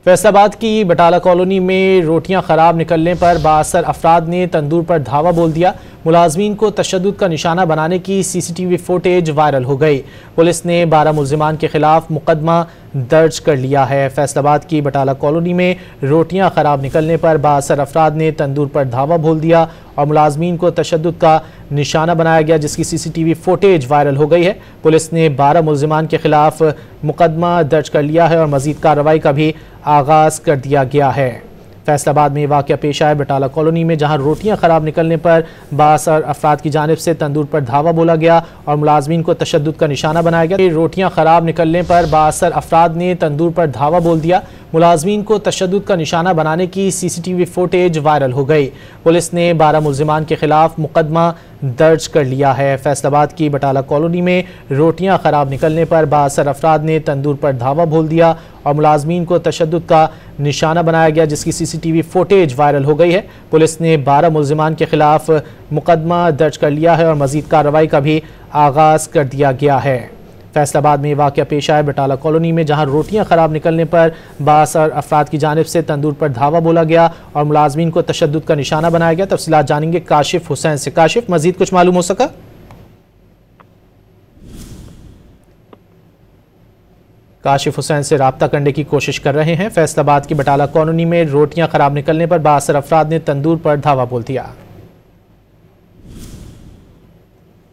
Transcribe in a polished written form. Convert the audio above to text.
फैसलाबाद की बटाला कॉलोनी में रोटियां खराब निकलने पर बाअसर अफराद ने तंदूर पर धावा बोल दिया। मुलाजमीन को तशद्दुद का निशाना बनाने की सीसीटीवी फुटेज वायरल हो गई। पुलिस ने 12 मुल्जिमान के खिलाफ मुकदमा दर्ज कर लिया है। फैसलाबाद की बटाला कॉलोनी में रोटियां खराब निकलने पर बाअसर अफराद ने तंदूर पर धावा बोल दिया और मुलाजमीन को तशद्दुद का निशाना बनाया गया, जिसकी सीसीटीवी फुटेज वायरल हो गई है। पुलिस ने 12 मुल्जिमान के खिलाफ मुकदमा दर्ज कर लिया है और मजीद कार्रवाई का भी आगाज कर दिया गया है। फैसलाबाद में वाक़या पेश आया बटाला कॉलोनी में, जहां रोटियां खराब निकलने पर बाअसर अफराद की जानिब से तंदूर पर धावा बोला गया और मुलाजमीन को तशद्दुद का निशाना बनाया गया। रोटियां खराब निकलने पर बाअसर अफराद ने तंदूर पर धावा बोल दिया। मुलाजमीन को तशद्दुद का निशाना बनाने की सीसीटीवी फुटेज वायरल हो गई। पुलिस ने 12 मुल्जिमान के खिलाफ मुकदमा दर्ज कर लिया है। फैसलाबाद की बटाला कॉलोनी में रोटियां खराब निकलने पर बाअसर अफराद ने तंदूर पर धावा बोल दिया और मुलाजमीन को तशद्दुद का निशाना बनाया गया, जिसकी सीसीटीवी फुटेज वायरल हो गई है। पुलिस ने 12 मुल्जिमान के खिलाफ मुकदमा दर्ज कर लिया है और मजीद कार्रवाई का भी आगाज कर दिया गया है। फैसलाबाद में वाक़या पेश आया बटाला कॉलोनी में, जहां रोटियां खराब निकलने पर बाअसर अफराद की जानिब से तंदूर पर धावा बोला गया और मुलाजमीन को तशद्दुद का निशाना बनाया गया। तफसीलात जानेंगे काशिफ हुसैन से। काशिफ, मजीद कुछ मालूम हो सका? काशिफ हुसैन से राब्ता करने की कोशिश कर रहे हैं। फैसलाबाद की बटाला कॉलोनी में रोटियां खराब निकलने पर बाअसर अफराद ने तंदूर पर धावा बोल दिया।